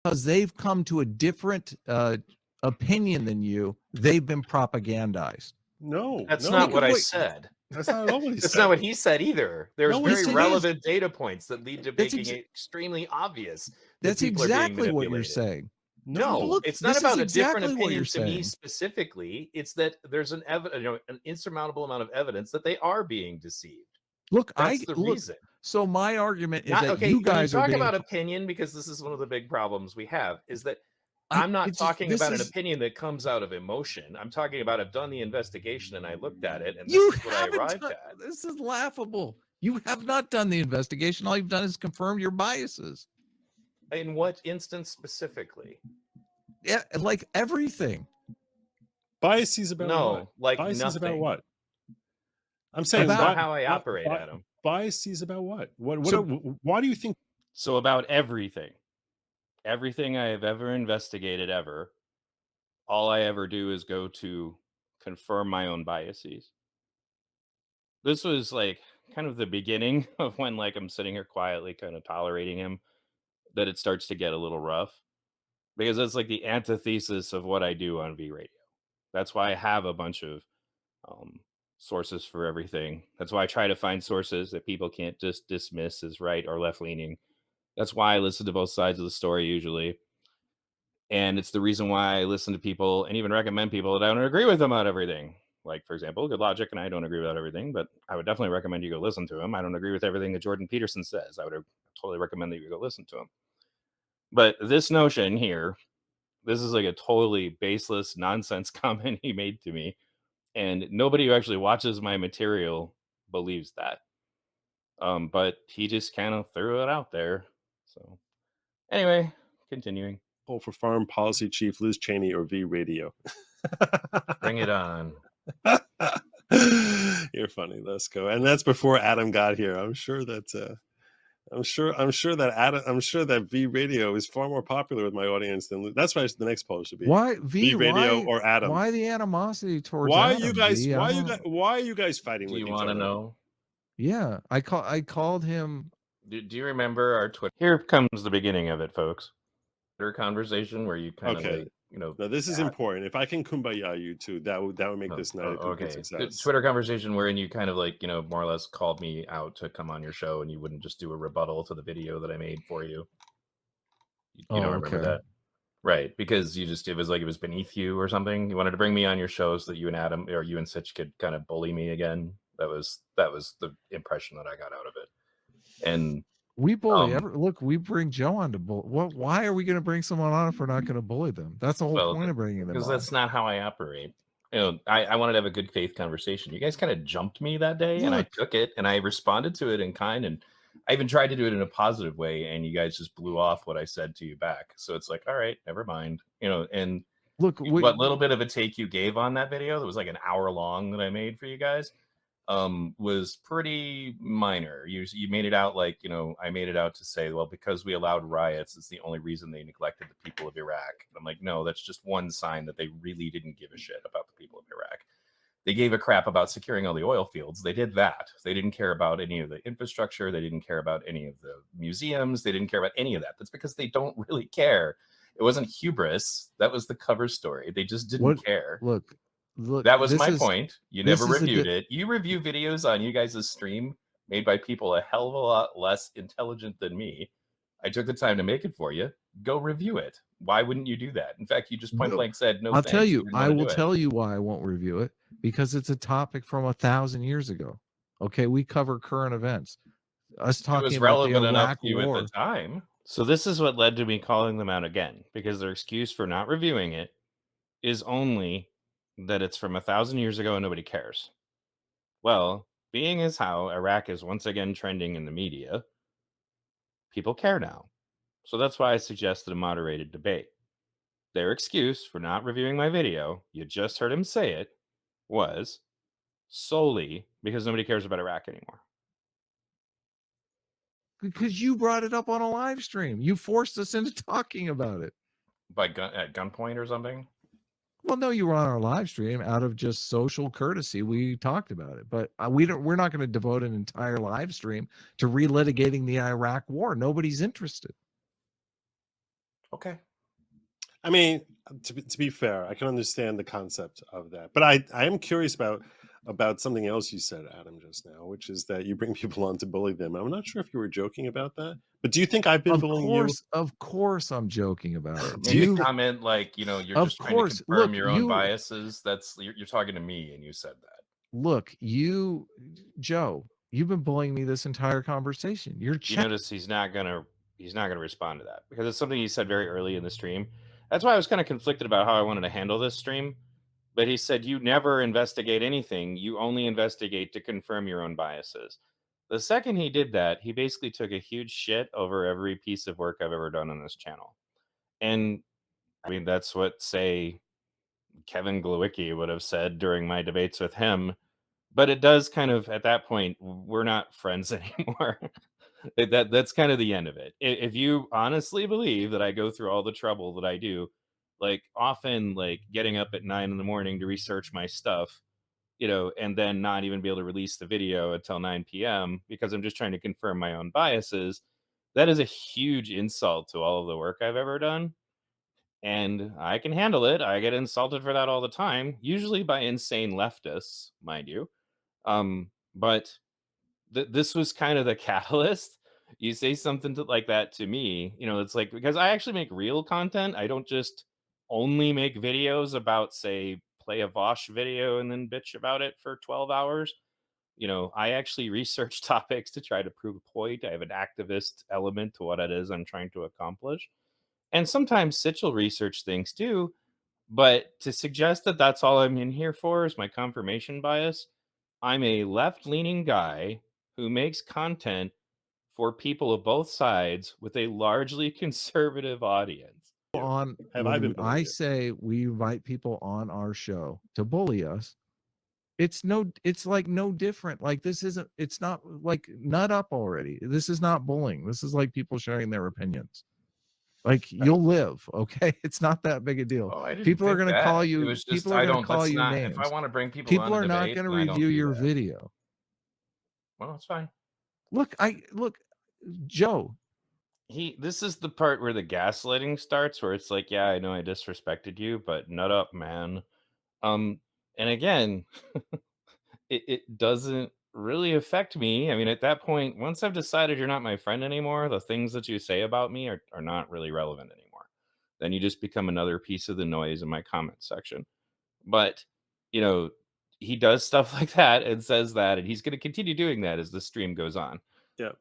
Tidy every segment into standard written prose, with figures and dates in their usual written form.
because they've come to a different opinion than you, they've been propagandized. No, that's no, not what I said. That's not at all what he That's said. not what he said either. There's No, very yes, it relevant data points that lead to That's making it extremely obvious that That's people are being exactly what you're manipulated. saying. No, Look, it's not this about is a different exactly what opinion you're to me saying. specifically. It's that there's an insurmountable amount of evidence that they are being deceived. Look, That's the reason. So my argument is Not, that okay, you when guys you talk are being about opinion, because this is one of the big problems we have, is that I- I'm not it's just- talking this about an is- opinion that comes out of emotion. I'm talking about I've done the investigation and I looked at it, and this You is what I haven't arrived done, at. this is laughable. You have not done the investigation. All you've done is confirm your biases. In what instance specifically? Yeah, like everything. Biases about No, what? like Biases about nothing. what? I'm saying That's About- not how I operate, Adam. Biases about what? What? So- Why do you think? So about everything I have ever investigated ever, all I ever do is go to confirm my own biases. This was like kind of the beginning of when like I'm sitting here quietly kind of tolerating him, that it starts to get a little rough, because that's like the antithesis of what I do on V Radio. That's why I have a bunch of sources for everything. That's why I try to find sources that people can't just dismiss as right or left leaning. That's why I listen to both sides of the story usually. And it's the reason why I listen to people and even recommend people that I don't agree with them on everything. Like, for example, Good Lawgic and I don't agree about everything, but I would definitely recommend you go listen to him. I don't agree with everything that Jordan Peterson says. I would totally recommend that you go listen to him. But this notion here, this is like a totally baseless nonsense comment he made to me. And nobody who actually watches my material believes that. But he just kind of threw it out there. So anyway, continuing. For Foreign Policy Chief Liz Cheney or V Radio? Bring it on. You're funny. Let's go. And that's before Adam got here. I'm sure that V Radio is far more popular with my audience than that's why the next poll should be. Why V Radio or Adam? Why the animosity towards Why Adam, you guys? V? Why are you guys fighting Do with you each want to other? know? Yeah, I called him. Do you remember our Twitter? Here comes the beginning of it, folks. Conversation where you kind of like, Now this is important. If I can kumbaya you two, that would make this night a complete success. Twitter conversation wherein you kind of like, more or less called me out to come on your show and you wouldn't just do a rebuttal to the video that I made for you. You don't remember that? Right, because it was beneath you or something. You wanted to bring me on your show so that you and Adam or you and Sitch could kind of bully me again. That was the impression that I got out of it. And we bully look, we bring Joe on to bully. Why are we going to bring someone on if we're not going to bully them? That's the whole point of bringing them on. Because that's not how I operate. I wanted to have a good faith conversation. You guys kind of jumped me that day, and I took it, and I responded to it in kind, and I even tried to do it in a positive way, and you guys just blew off what I said to you back. So it's like, all right, never mind. And look, what little bit of a take you gave on that video that was like an hour long that I made for you guys was pretty minor. You made it out like, I made it out to say, well, because we allowed riots, it's the only reason they neglected the people of Iraq. And I'm like, no, that's just one sign that they really didn't give a shit about the people of Iraq. They gave a crap about securing all the oil fields. They did that. They didn't care about any of the infrastructure. They didn't care about any of the museums. They didn't care about any of that. That's because they don't really care. It wasn't hubris. That was the cover story. They just didn't care. Look, that was my point. You never reviewed it. You review videos on you guys' stream made by people a hell of a lot less intelligent than me. I took the time to make it for you. Go review it. Why wouldn't you do that? In fact, you just point blank said no. I'll tell you. I will tell you why I won't review it, because it's a topic from 1,000 years ago. Okay, we cover current events. Us talking it was about relevant the Iraq enough to you War at the time. So this is what led to me calling them out again, because their excuse for not reviewing it is only that it's from 1,000 years ago and nobody cares. Well, being as how Iraq is once again trending in the media, people care now. So that's why I suggested a moderated debate. Their excuse for not reviewing my video, you just heard him say it, was solely because nobody cares about Iraq anymore. Because you brought it up on a live stream. You forced us into talking about it. At gunpoint or something? Well, no, you were on our live stream out of just social courtesy. We talked about it, but we're not going to devote an entire live stream to relitigating the Iraq war. Nobody's interested. Okay. I mean, to be fair, I can understand the concept of that, but I am curious about something else you said, Adam, just now, which is that you bring people on to bully them. I'm not sure if you were joking about that, but do you think I've been bullying you? Of course, I'm joking about it. Made a comment like, you know, you're Of just trying to course, confirm look, your own biases. That's you're talking to me, and you said that. Look, Joe, you've been bullying me this entire conversation. You notice he's not gonna respond to that because it's something he said very early in the stream. That's why I was kind of conflicted about how I wanted to handle this stream. But he said, you never investigate anything. You only investigate to confirm your own biases. The second he did that, he basically took a huge shit over every piece of work I've ever done on this channel. And I mean, that's what, say, Kevin Glowicki would have said during my debates with him. But it does kind of, at that point, we're not friends anymore. That's kind of the end of it. If you honestly believe that I go through all the trouble that I do, like often like getting up at 9 a.m. to research my stuff, you know, and then not even be able to release the video until 9 p.m. because I'm just trying to confirm my own biases, that is a huge insult to all of the work I've ever done. And I can handle it. I get insulted for that all the time, usually by insane leftists, mind you. But this was kind of the catalyst. You say something like that to me, you know, it's like, because I actually make real content. I don't just only make videos about, say, play a Vosh video and then bitch about it for 12 hours. You know, I actually research topics to try to prove a point. I have an activist element to what it is I'm trying to accomplish. And sometimes Sitch will research things too. But to suggest that that's all I'm in here for is my confirmation bias. I'm a left-leaning guy who makes content for people of both sides with a largely conservative audience. I say we invite people on our show to bully us, it's like no different. Like it's not like nut up already. This is not bullying. This is like people sharing their opinions. Like you'll live, okay? It's not that big a deal. Oh, People are going to call you. It was just, People are going to call you names. If I want to bring people People on are not going to review your video. Well, it's fine. Look, Joe. This is the part where the gaslighting starts, where it's like, yeah, I know I disrespected you, but nut up, man. And again, it doesn't really affect me. I mean, at that point, once I've decided you're not my friend anymore, the things that you say about me are not really relevant anymore. Then you just become another piece of the noise in my comment section. But, you know, he does stuff like that and says that, and he's going to continue doing that as the stream goes on. Yeah.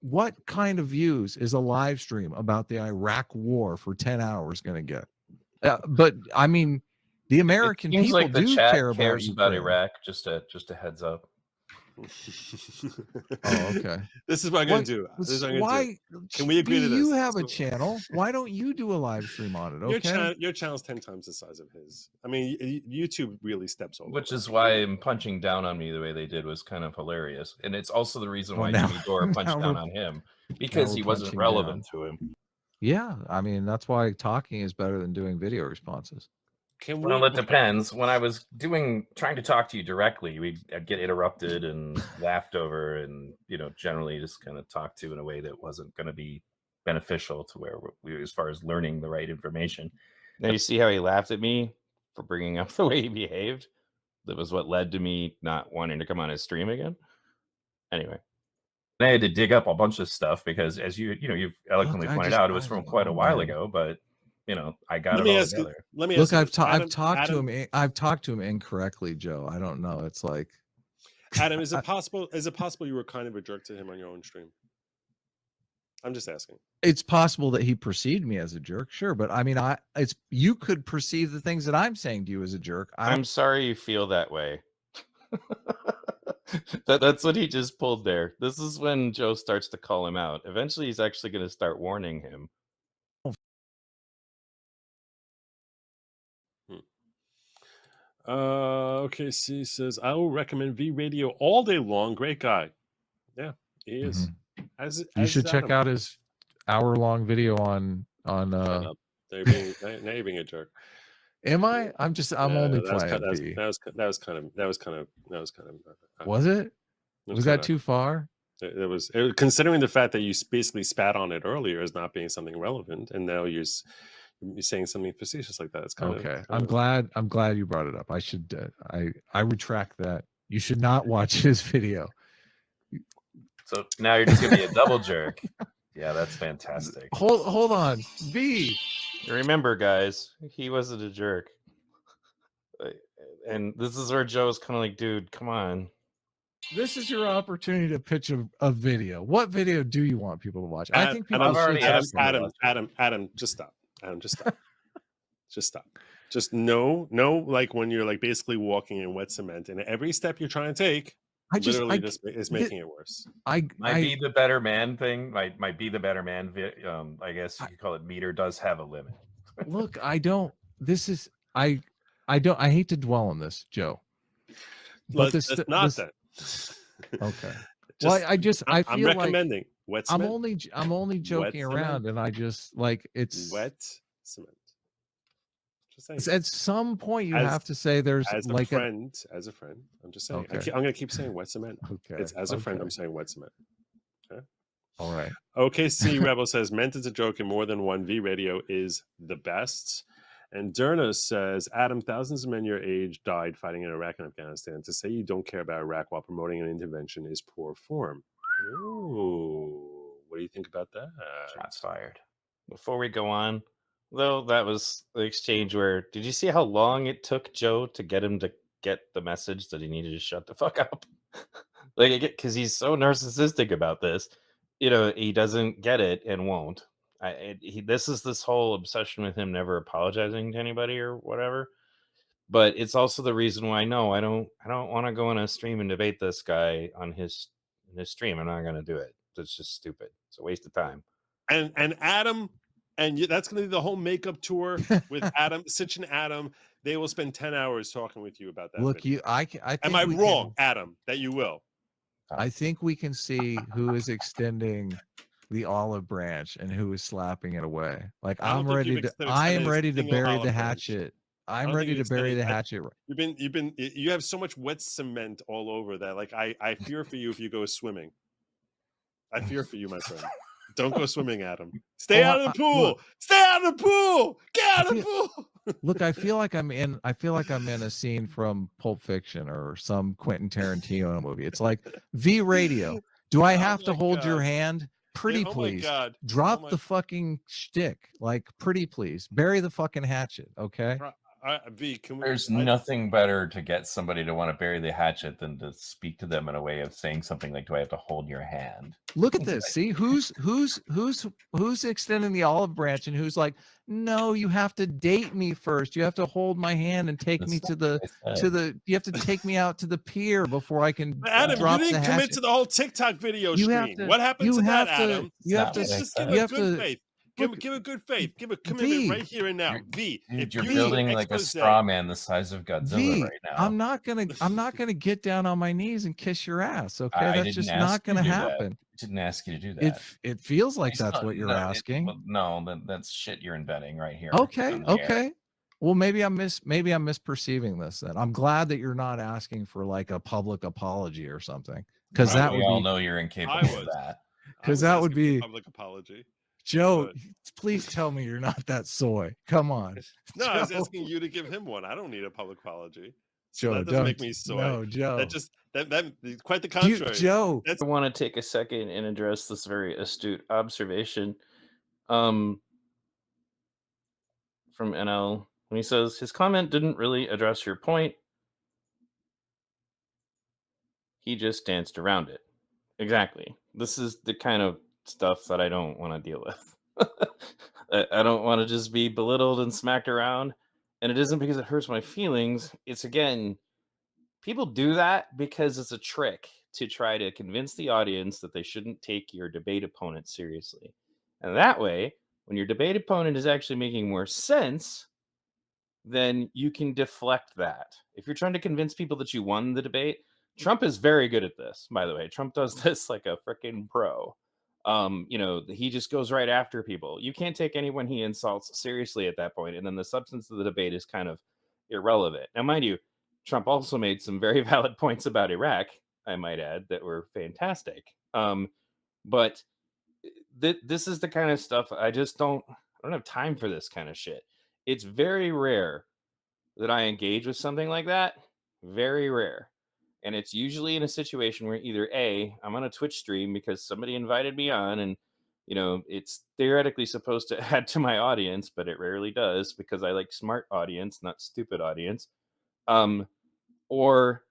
What kind of views is a live stream about the Iraq war for 10 hours going to get? But I mean, the American people like do care about Iraq. Just a heads up. Oh, okay. This is what I'm going to do. Why can we agree to this? You have a channel. Why don't you do a live stream on it? Okay. Your channel's 10 times the size of his. I mean, YouTube really steps over. Which is why him punching down on me the way they did was kind of hilarious, and it's also the reason why Jimmy Dore punched down on him, because he wasn't relevant to him. Yeah, I mean that's why talking is better than doing video responses. Well, it depends. When I was trying to talk to you directly, I'd get interrupted and laughed over, and generally just kind of talk to in a way that wasn't going to be beneficial to where we, as far as learning the right information. Now you see how he laughed at me for bringing up the way he behaved. That was what led to me not wanting to come on his stream again. Anyway, I had to dig up a bunch of stuff because, as you've eloquently pointed out, it was from quite a while ago, but. I got it all together. Let me look. I've talked to him. I've talked to him incorrectly, Joe. I don't know. It's like, Adam, is it possible? Is it possible you were kind of a jerk to him on your own stream? I'm just asking. It's possible that he perceived me as a jerk, sure, but I mean, you could perceive the things that I'm saying to you as a jerk. I'm sorry you feel that way. That's what he just pulled there. This is when Joe starts to call him out. Eventually, he's actually going to start warning him. Okay, C says, I will recommend V Radio all day long. Great guy. Yeah, he is. You should check out his hour-long video on now you're being a jerk. Am I? I'm only playing. That was kind of Was it? Was Was that too far? It was considering the fact that you basically spat on it earlier as not being something relevant, and now you're saying something facetious like that. It's kind Okay. of I'm glad you brought it up. I should I retract that. You should not watch his video. So now you're just gonna be a double jerk. Yeah, that's fantastic. Hold on. V. Remember, guys, he wasn't a jerk. And this is where Joe's kind of like, dude, come on. This is your opportunity to pitch a video. What video do you want people to watch? I think people I've already should asked Adam, just stop. Adam, just stop. Just stop. Just no, like when you're like basically walking in wet cement, and every step you're trying to take, literally just is making it worse. Might be the better man thing. Might be the better man. I guess you could call it meter does have a limit. Look, I don't. This is I don't. I hate to dwell on this, Joe. But Let's not that. Okay. Well, I'm recommending wet cement. I'm only joking around, and I just like it's wet cement. At some point, you have to say there's as like a friend. I'm just saying. Okay. I'm gonna keep saying wet cement. Okay. It's as a friend. I'm saying wet cement. Okay. All right. OKC Rebel says meant as a joke in more than one. V Radio is the best. And Derna says, Adam, thousands of men your age died fighting in Iraq and Afghanistan. To say you don't care about Iraq while promoting an intervention is poor form. Ooh, what do you think about that? Shots fired. Before we go on, though, that was the exchange where, did you see how long it took Joe to get him to get the message that he needed to shut the fuck up? Like, because he's so narcissistic about this, he doesn't get it and won't. This is this whole obsession with him never apologizing to anybody or whatever. But it's also the reason why I don't want to go on a stream and debate this guy on his stream. I'm not going to do it. It's just stupid. It's a waste of time. And Adam. And that's going to be the whole makeup tour with Adam, Sitch and Adam. They will spend 10 hours talking with you about that. Look, video. I think am I wrong, Adam, that you will? I think we can see who is extending the olive branch and who is slapping it away. Like I am ready to bury the hatchet. I'm ready to bury the hatchet. You have so much wet cement all over that. Like I fear for you if you go swimming. I fear for you, my friend. Don't go swimming, Adam. Stay out of the pool. Stay out of the pool. Get out of the pool. Look, I feel like I'm in a scene from Pulp Fiction or some Quentin Tarantino movie. It's like V Radio. Do I have to hold your hand? Pretty please. Drop the fucking shtick. Like, pretty please. Bury the fucking hatchet. Okay. V, There's nothing better to get somebody to want to bury the hatchet than to speak to them in a way of saying something like, "Do I have to hold your hand?" Look at this. See who's extending the olive branch and who's like, "No, you have to date me first. You have to hold my hand and take me to the you have to take me out to the pier before I can Adam, drop you didn't the commit to the whole TikTok video stream. What happened to that, Adam? You have to just give a good faith. Give a good faith. Give a commitment right here and now. You're building like a straw man the size of Godzilla right now. I'm not gonna get down on my knees and kiss your ass. Okay, that's just not gonna happen. I didn't ask you to do that. It feels like that's what you're asking. That's shit you're inventing right here. Okay. Well, maybe I'm misperceiving this. Then I'm glad that you're not asking for like a public apology or something, because that would all know you're incapable of that. Because that would be public apology. Joe, please tell me you're not that soy. Come on. No, Joe. I was asking you to give him one. I don't need a public apology. Joe, that doesn't make me soy. No, Joe. That quite the contrary. Joe. I want to take a second and address this very astute observation from NL when he says his comment didn't really address your point. He just danced around it. Exactly. This is the kind of stuff that I don't want to deal with. I don't want to just be belittled and smacked around. And it isn't because it hurts my feelings. It's, again, people do that because it's a trick to try to convince the audience that they shouldn't take your debate opponent seriously. And that way, when your debate opponent is actually making more sense, then you can deflect that. If you're trying to convince people that you won the debate, Trump is very good at this, by the way. Trump does this like a freaking pro. He just goes right after people. You can't take anyone he insults seriously at that point, and then the substance of the debate is kind of irrelevant. Now, mind you, Trump also made some very valid points about Iraq, I might add, that were fantastic. But this is the kind of stuff I don't have time for this kind of shit. It's very rare that I engage with something like that. Very rare. And it's usually in a situation where either A, I'm on a Twitch stream because somebody invited me on and it's theoretically supposed to add to my audience, but it rarely does because I like smart audience, not stupid audience. Um, or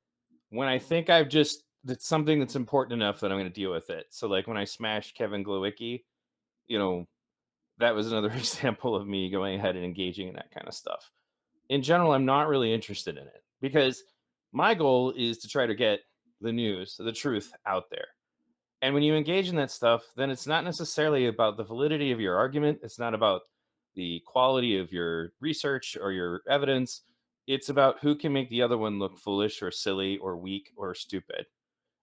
when I think that's something that's important enough that I'm going to deal with it. So like when I smashed Kevin Glowicki, you know, that was another example of me going ahead and engaging in that kind of stuff. In general, I'm not really interested in it because my goal is to try to get the news, the truth out there. And when you engage in that stuff, then it's not necessarily about the validity of your argument. It's not about the quality of your research or your evidence. It's about who can make the other one look foolish or silly or weak or stupid.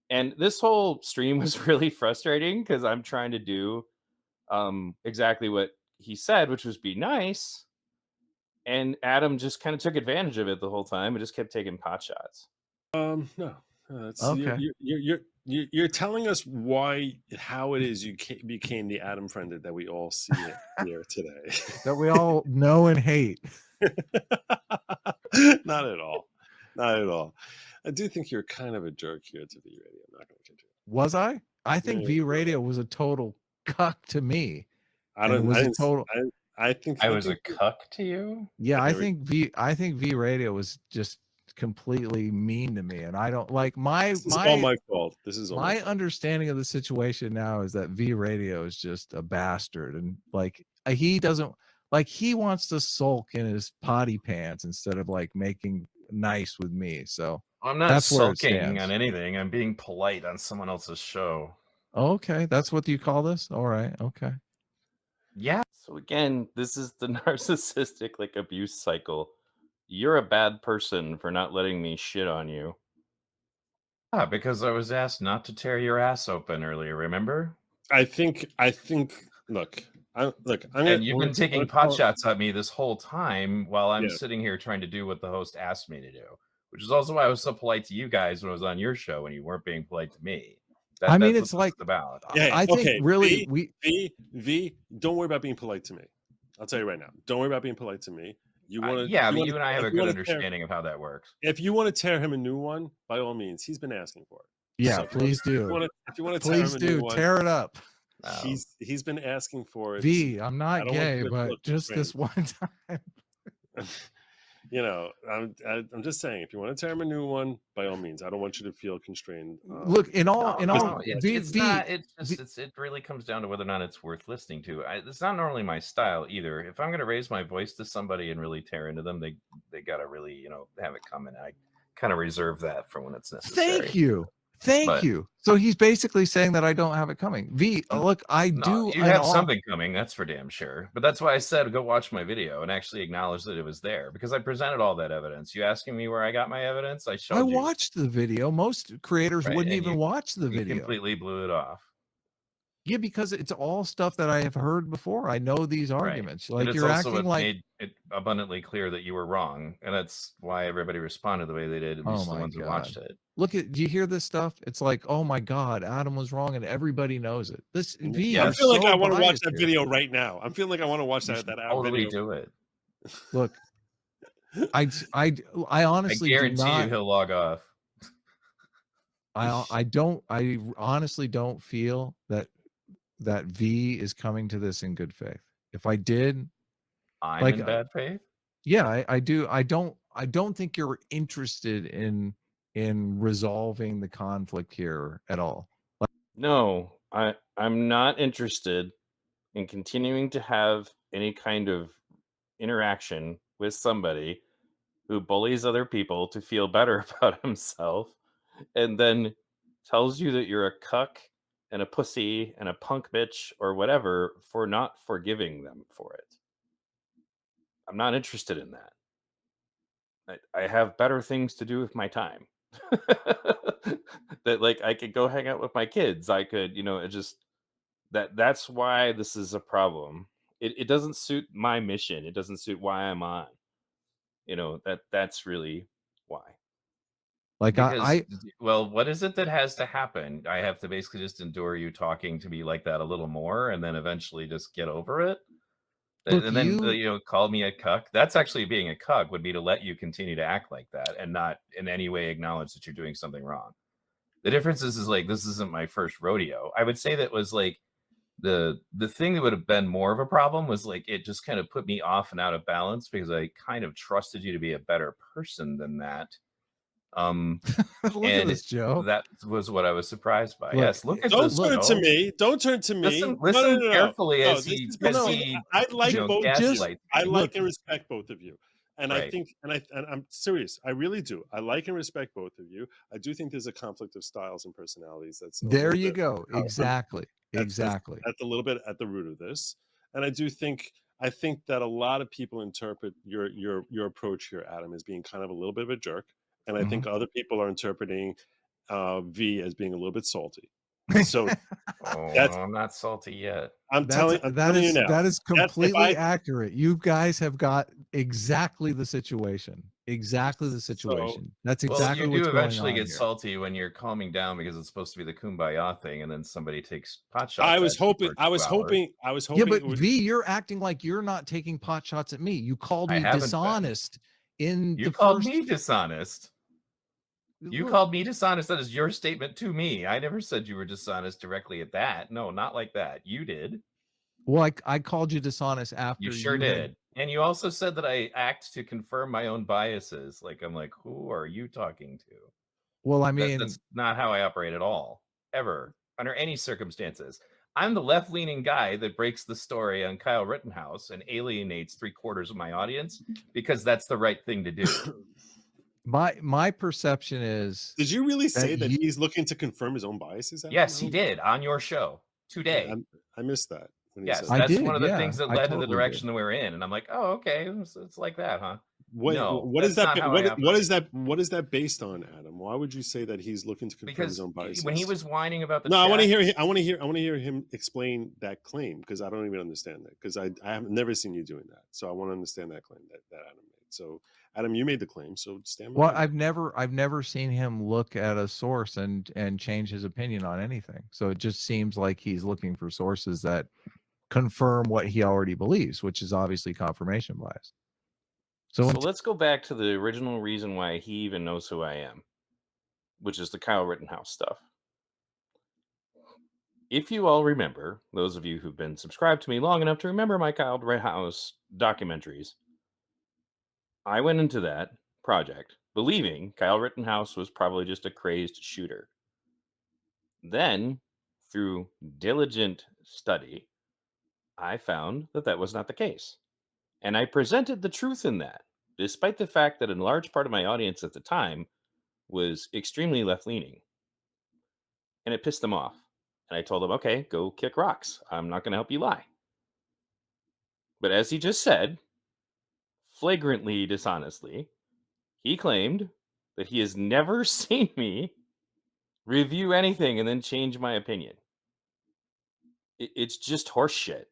And this whole stream was really frustrating because I'm trying to do exactly what he said, which was be nice. And Adam just kind of took advantage of it the whole time and just kept taking pot shots. No, it's Okay. you're telling us how it is you became the Adam friend that we all see it here today. That we all know and hate. Not at all. Not at all. I do think you're kind of a jerk here to V Radio. I'm not going to kid you. Was I? I think Yeah, V you are. Radio was a total cuck to me. I And don't. was I a didn't. total I think. I was a cuck to you. Yeah, Here we I think V Radio was just completely mean to me. And I don't like This is all my fault. This is all my my fault. understanding of the situation now is that V Radio is just a bastard. And like he doesn't like he wants to sulk in his potty pants instead of like making nice with me. So I'm not that's where it sulking stands. on anything. I'm being polite on someone else's show. Okay, that's what you call this? All right, okay. Yeah. So again, this is the narcissistic like abuse cycle. You're a bad person for not letting me shit on you. Yeah, because I was asked not to tear your ass open earlier, remember? I think. Look. I'm And you've been taking pot call, shots at me this whole time while I'm Yeah. sitting here trying to do what the host asked me to do, which is also why I was so polite to you guys when I was on your show and you weren't being polite to me. I mean, That's it's what like it's about. Yeah. I think Okay. really V. Don't worry about being polite to me. I'll tell you right now. Don't worry about being polite to me. You want to? Yeah, but you and I have a good understanding of how that works. If you want to tear him a new one, by all means, he's been asking for it. Yeah, So please do. If you want to Please tear him a new one, tear it up. he's been asking for it. V, I'm not don't want gay, you to but feel just this one time. You know, I'm just saying, if you want to tear him a new one, by all means. I don't want you to feel constrained. Look, in all, it really comes down to whether or not it's worth listening to. It's not normally my style either. If I'm going to raise my voice to somebody and really tear into them, they got to really, have it coming. I kind of reserve that for when it's necessary. Thank you. So he's basically saying that I don't have it coming. V, look, You have something coming, that's for damn sure. But that's why I said go watch my video and actually acknowledge that it was there because I presented all that evidence. You asking me where I got my evidence? I showed you. I watched the video. Most creators wouldn't even watch the video. You completely blew it off. Yeah, because it's all stuff that I have heard before. I know these arguments. Like you're acting like made it abundantly clear that you were wrong, and that's why everybody responded the way they did. At least the ones who watched it. Look at. Do you hear this stuff? It's like, oh my God, Adam was wrong, and everybody knows it. This V. I feel like I want to watch that video right now. I'm feeling like I want to watch that totally video. Do it. Look, I honestly I guarantee you he'll log off. I honestly don't feel that V is coming to this in good faith. If I did, I'm in bad faith. Yeah, I do. I don't think you're interested in resolving the conflict here at all. No, I'm not interested in continuing to have any kind of interaction with somebody who bullies other people to feel better about himself and then tells you that you're a cuck and a pussy and a punk bitch or whatever for not forgiving them for it. I'm not interested in that. I have better things to do with my time. That like I could go hang out with my kids. I could, it just that's why this is a problem. It doesn't suit my mission. It doesn't suit why I'm on. That's really why. Like Because, well, what is it that has to happen? I have to basically just endure you talking to me like that a little more, and then eventually just get over it? look, And then, call me a cuck? That's actually being a cuck, would be to let you continue to act like that and not in any way acknowledge that you're doing something wrong. The difference is like, this isn't my first rodeo. I would say that was like the thing that would have been more of a problem was like it just kind of put me off and out of balance because I kind of trusted you to be a better person than that. Um, look at and this, Joe. that was what I was surprised by. Look, Yes, look at Don't this, turn to Joe. me. Don't turn to me. Listen No. carefully No, as this he is because I like both of you. just gaslights I me. like look. and respect both of you. And I Right. think, and I'm serious. I really do. I like and respect both of you. I do think there's a conflict of styles and personalities. That's a There little you bit. go. Exactly. Exactly. That's a little bit at the root of this. And I think that a lot of people interpret your approach here, Adam, as being kind of a little bit of a jerk. And I think other people are interpreting V as being a little bit salty. So Oh, that's I'm not salty yet. I'm telling you now. That is That's if completely accurate. You guys have got exactly the situation. Exactly the so situation. That's Well, exactly you what's do going eventually on get here. salty when you're calming down because it's supposed to be the kumbaya thing, and then somebody takes pot I shots was at you hoping for I 2 was hours. hoping I was Yeah, hoping but it would, V, you're acting like you're not taking pot shots at me. You called I me haven't been. dishonest in You the called first. me dishonest. You Look, called me dishonest. That is your statement to me. I never said you were dishonest directly at that. No, not like that. You did. well, I called you dishonest You after sure you had. did. And you also said that I act to confirm my own biases. Like, I'm like, who are you talking to? Well, I That's mean, not how I operate at all, ever, under any circumstances. I'm the left-leaning guy that breaks the story on Kyle Rittenhouse and alienates 3/4 of my audience because that's the right thing to do. my perception is did you really that say that you. he's looking to confirm his own biases, Adam? Yes, he did on your show today. I missed that when he said Yes, I that. that's one did, of the yeah, things that I led to the totally did. direction that we're in. And I'm like, oh, okay, it's like that, huh? Wait, No, what is that's that? not how I operate. What is that based on, Adam? Why would you say that he's looking to confirm his Because own when he biases? was whining about the No, I want to chat, hear. I want to hear him explain that claim because I don't even understand that because I have never seen you doing that. So I want to understand that claim that Adam made. So Adam, you made the claim. So stand Well, behind it. I've never seen him look at a source and change his opinion on anything. So it just seems like he's looking for sources that confirm what he already believes, which is obviously confirmation bias. So So let's go back to the original reason why he even knows who I am, which is the Kyle Rittenhouse stuff. If you all remember, those of you who've been subscribed to me long enough to remember my Kyle Rittenhouse documentaries, I went into that project believing Kyle Rittenhouse was probably just a crazed shooter. Then, through diligent study, I found that that was not the case. And I presented the truth in that, despite the fact that a large part of my audience at the time was extremely left leaning. And it pissed them off. And I told them, okay, go kick rocks. I'm not going to help you lie. But as he just said, flagrantly dishonestly, he claimed that he has never seen me review anything and then change my opinion. It's just horseshit.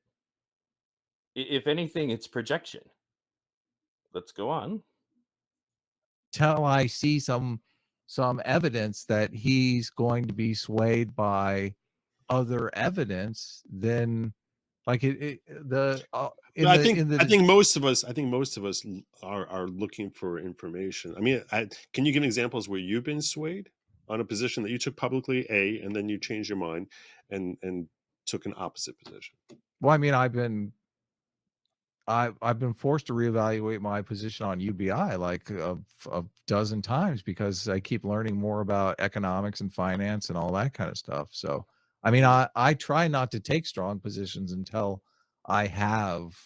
If anything, it's projection. Let's go on. till I see some evidence that he's going to be swayed by other evidence, then like the in But the in I the think most of us are looking for information. I mean, can you give examples where you've been swayed on a position that you took publicly, and then you changed your mind and took an opposite position? well, I mean, I've been forced to reevaluate my position on UBI like a dozen times because I keep learning more about economics and finance and all that kind of stuff. So, I mean, I try not to take strong positions until I have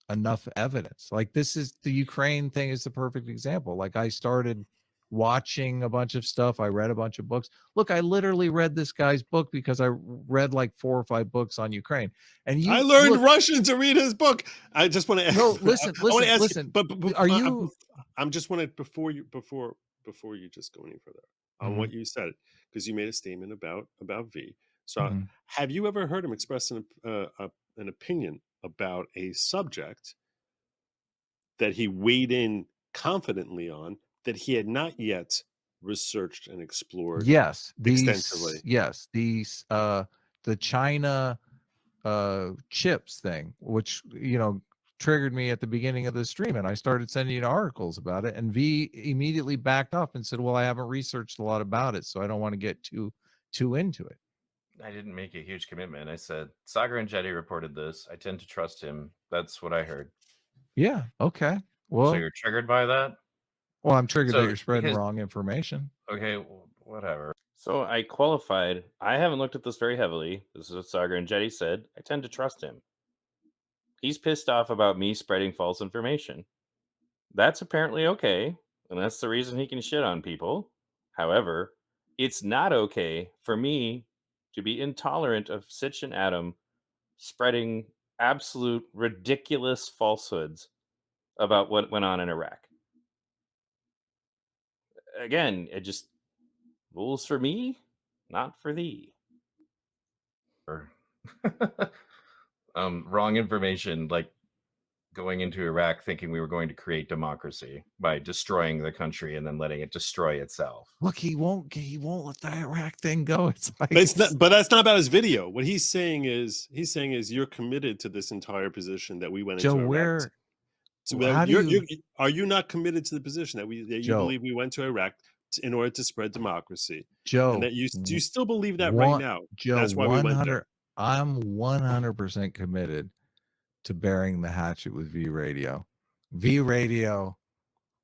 enough evidence. Like the Ukraine thing is the perfect example. Like I started watching a bunch of stuff. I read a bunch of books. Look, I literally read this guy's book because I read like 4 or 5 books on Ukraine. And I you learned look, Russian to read his book. I just want to. no, listen, I want to ask you, listen. but Are you I'm just want to before you just go any further on Mhm, what you said because you made a statement about V. So mhm. have you ever heard him express an opinion about a subject that he weighed in confidently on that he had not yet researched and explored Yes, extensively. the China chips thing, which triggered me at the beginning of the stream, and I started sending you articles about it, and V immediately backed off and said, well, I haven't researched a lot about it, so I don't want to get too into it. I didn't make a huge commitment. I said Sagar and Jetty reported this. I tend to trust him. That's what I heard. Yeah, okay. So Well, you're triggered by that? well, I'm triggered that So you're spreading his wrong information. okay, whatever. So I qualified. I haven't looked at this very heavily. This is what Sagar and Jetty said. I tend to trust him. He's pissed off about me spreading false information. That's apparently okay, and that's the reason he can shit on people. However, it's not okay for me to be intolerant of Sitch and Adam spreading absolute ridiculous falsehoods about what went on in Iraq. Again, it just rules for me, not for thee. Wrong information, like going into Iraq thinking we were going to create democracy by destroying the country and then letting it destroy itself. Look, he won't let the Iraq thing go. It's like But that's not about his video. What he's saying is you're committed to this entire position that we went Joe, into Iraq. where So are you not committed to the position that you Joe, believe we went to Iraq in order to spread democracy? Joe, And that do you still believe that right now? Joe, that's why we went there. I'm 100% committed to burying the hatchet with V Radio. V Radio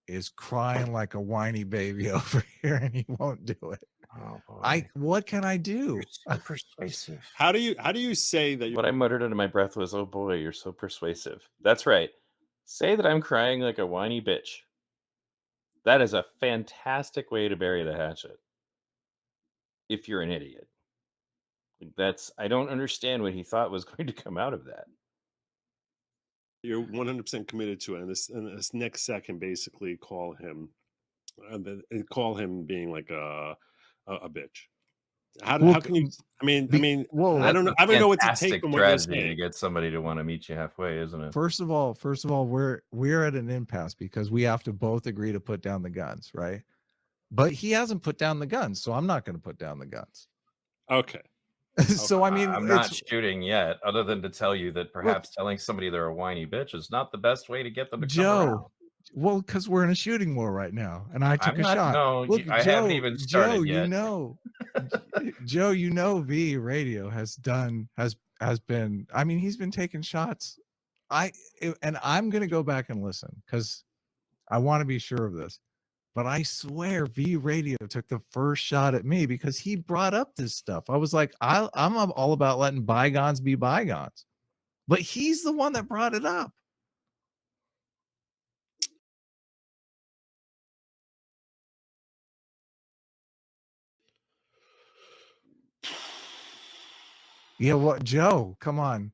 is crying like a whiny baby over here, and he won't do it. Oh boy. What can I do? You're so persuasive. How do you say that? What I muttered under my breath was, "Oh boy, you're so persuasive." That's right. Say that I'm crying like a whiny bitch. That is a fantastic way to bury the hatchet. If you're an idiot. I don't understand what he thought was going to come out of that. You're 100% committed to it, and this next second basically call him being like a bitch. How can you? I mean, whoa, I don't know. I don't know what to take from what you're saying. To get somebody to want to meet you halfway, isn't it? First of all, we're at an impasse because we have to both agree to put down the guns, right? But he hasn't put down the guns, so I'm not going to put down the guns. Okay. So I mean, I'm not shooting yet, other than to tell you that perhaps telling somebody they're a whiny bitch is not the best way to get them to come around. Well, because we're in a shooting war right now, and I took a shot. No, look, I haven't even started yet. Joe, V Radio has been. I mean, he's been taking shots. I'm going to go back and listen because I want to be sure of this. But I swear V Radio took the first shot at me because he brought up this stuff. I was like, I'm all about letting bygones be bygones. But he's the one that brought it up. Yeah, what, Joe? Come on.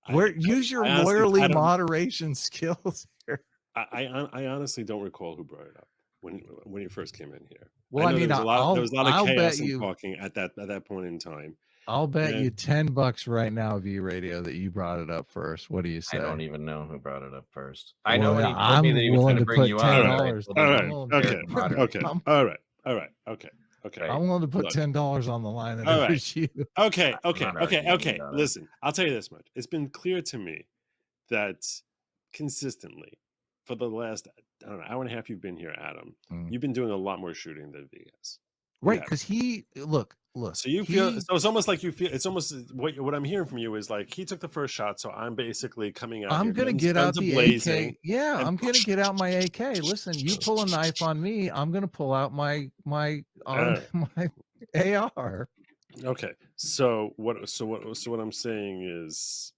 Use your lawyerly moderation skills here. I honestly don't recall who brought it up when you first came in here. Well, there was a lot of chaos in talking at that point in time. I'll bet you $10 right now, V Radio, that you brought it up first. What do you say? I don't even know who brought it up first. I know when he told me that he was going to bring you on. All right. Okay. I'm willing to put $10 on the line. All right. Okay. Listen, I'll tell you this much. It's been clear to me that consistently for the last, I don't know, hour and a half you've been here, Adam, you've been doing a lot more shooting than V has. Right, because look. So you feel so it's almost like you feel it's almost what I'm hearing from you is like he took the first shot, so I'm basically coming out. I'm gonna get out the AK. Yeah, I'm gonna get out my AK. Listen, you pull a knife on me, I'm gonna pull out my AR. Okay, so what I'm saying is,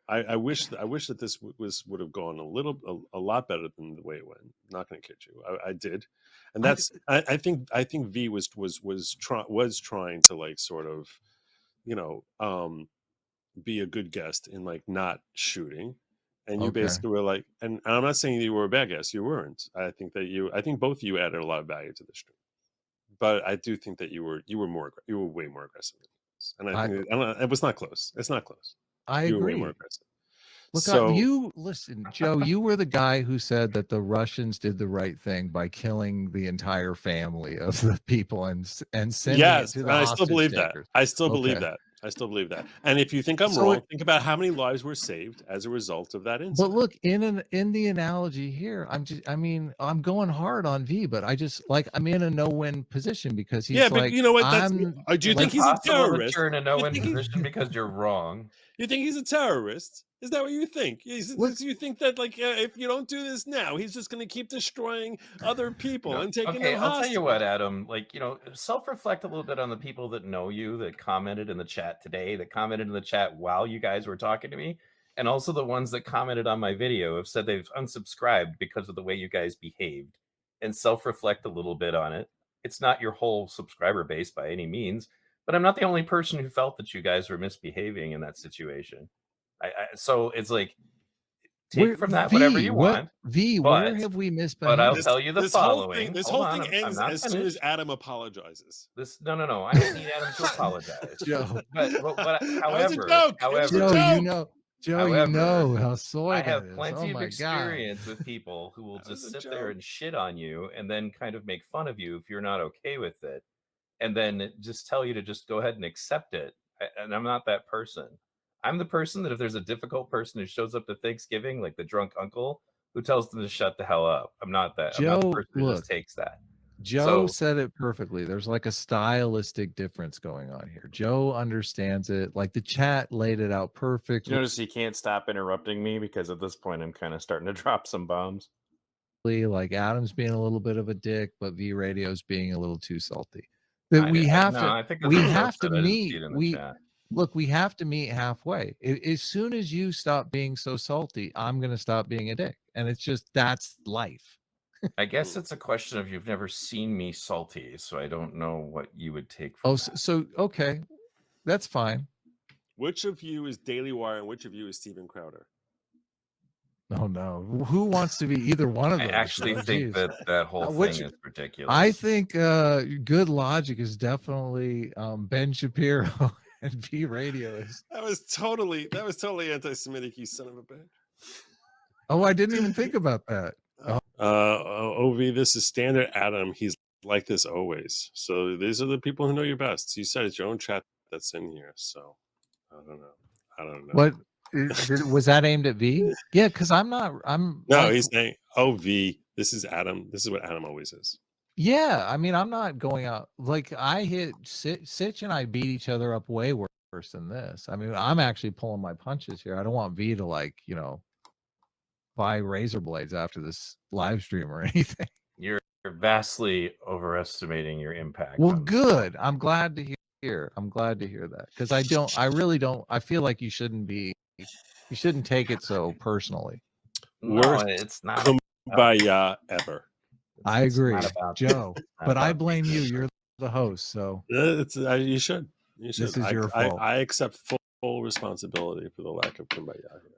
I wish that this would have gone a lot better than the way it went. I'm not going to kid you, I did, and that's I think V was trying to like sort of, be a good guest in like not shooting, and you basically were like, and I'm not saying that you were a bad guest, you weren't. I think both of you added a lot of value to the stream, but I do think that you were way more aggressive than he was, and I think it was not close. It's not close. I agree. You were way more aggressive. Look, So you listen, Joe. You were the guy who said that the Russians did the right thing by killing the entire family of the people and sending it yes, to and the I still hostage believe that. takers. I still believe Okay, that. I still believe that. And if you think I'm so wrong, think about how many lives were saved as a result of that but incident. look, in the analogy here, I mean, I'm going hard on V, but I just like I'm in a no-win position because Yeah, he's but like you know what? That's I'm do you Is think it like he's a possible that terrorist? you're in a You no-win think he, position because you're wrong? you think he's a terrorist? Is that what you think? look, You think that like if you don't do this now, he's just going to keep destroying other people and taking them Okay, I'll tell you hostage? what, Adam, like, self-reflect a little bit on the people that know you, that commented in the chat today, that commented in the chat while you guys were talking to me, and also the ones that commented on my video have said they've unsubscribed because of the way you guys behaved, and self-reflect a little bit on it. It's not your whole subscriber base by any means, but I'm not the only person who felt that you guys were misbehaving in that situation. So it's like, take where from that whatever V, you what want, V, where but have we I'll misbehaved? tell you the This whole thing, following. this Hold whole on, thing I'm ends not as soon as finished. Adam apologizes. No. I don't need Adam to apologize. Joe, But That was a joke. It was a Joe, joke. Joe, you however, know how soy I that have is. Oh plenty of my God. experience with people who will That was just a sit there joke. and shit on you and then kind of make fun of you if you're not okay with it, and then just tell you to just go ahead and accept it. And I'm not that person. I'm the person that if there's a difficult person who shows up to Thanksgiving, like the drunk uncle, who tells them to shut the hell up. I'm not that. I'm not the Joe, person who just look, takes that. Joe So said it perfectly. There's like a stylistic difference going on here. Joe understands it. Like the chat laid it out You perfectly. notice he can't stop interrupting me because at this point I'm kind of starting to drop some bombs. Like Adam's being a little bit of a dick, but V Radio's being a little too salty. That we have to I think that's we what Joe have to said. I didn't see meet it in the we chat. look, we have to meet halfway. As soon as you stop being so salty, I'm gonna stop being a dick. And it's just that's life. I guess it's a question of you've never seen me salty, so I don't know what you would take from Oh, that. so okay, that's fine. Which of you is Daily Wire and which of you is Steven Crowder? Oh no, who wants to be either one of I those? actually Oh, think geez. that whole Which thing is ridiculous. I think Good Logic is definitely Ben Shapiro and V Radio is. That was totally anti-Semitic, you son of a bitch. Oh, I didn't even think about that. OV, this is standard Adam. He's like this always. So these are the people who know you best. You said it's your own chat that's in here. So I don't know. What was that aimed at V? Yeah, because I'm No, like, he's saying OV. This is Adam. This is what Adam always is. yeah, I mean, I'm not going out like I hit Sitch and I beat each other up way worse than this. I mean, I'm actually pulling my punches here. I don't want V to like, buy razor blades after this live stream or anything. You're vastly overestimating your impact. Well, on good. I'm glad to hear. I'm glad to hear that because I really don't. I feel like you shouldn't take it so personally. No, Worst it's not. kumbaya ever. I agree, about Joe. But I about blame you. being You're the host, so You should. this is your fault. I accept full responsibility for the lack of kumbaya here.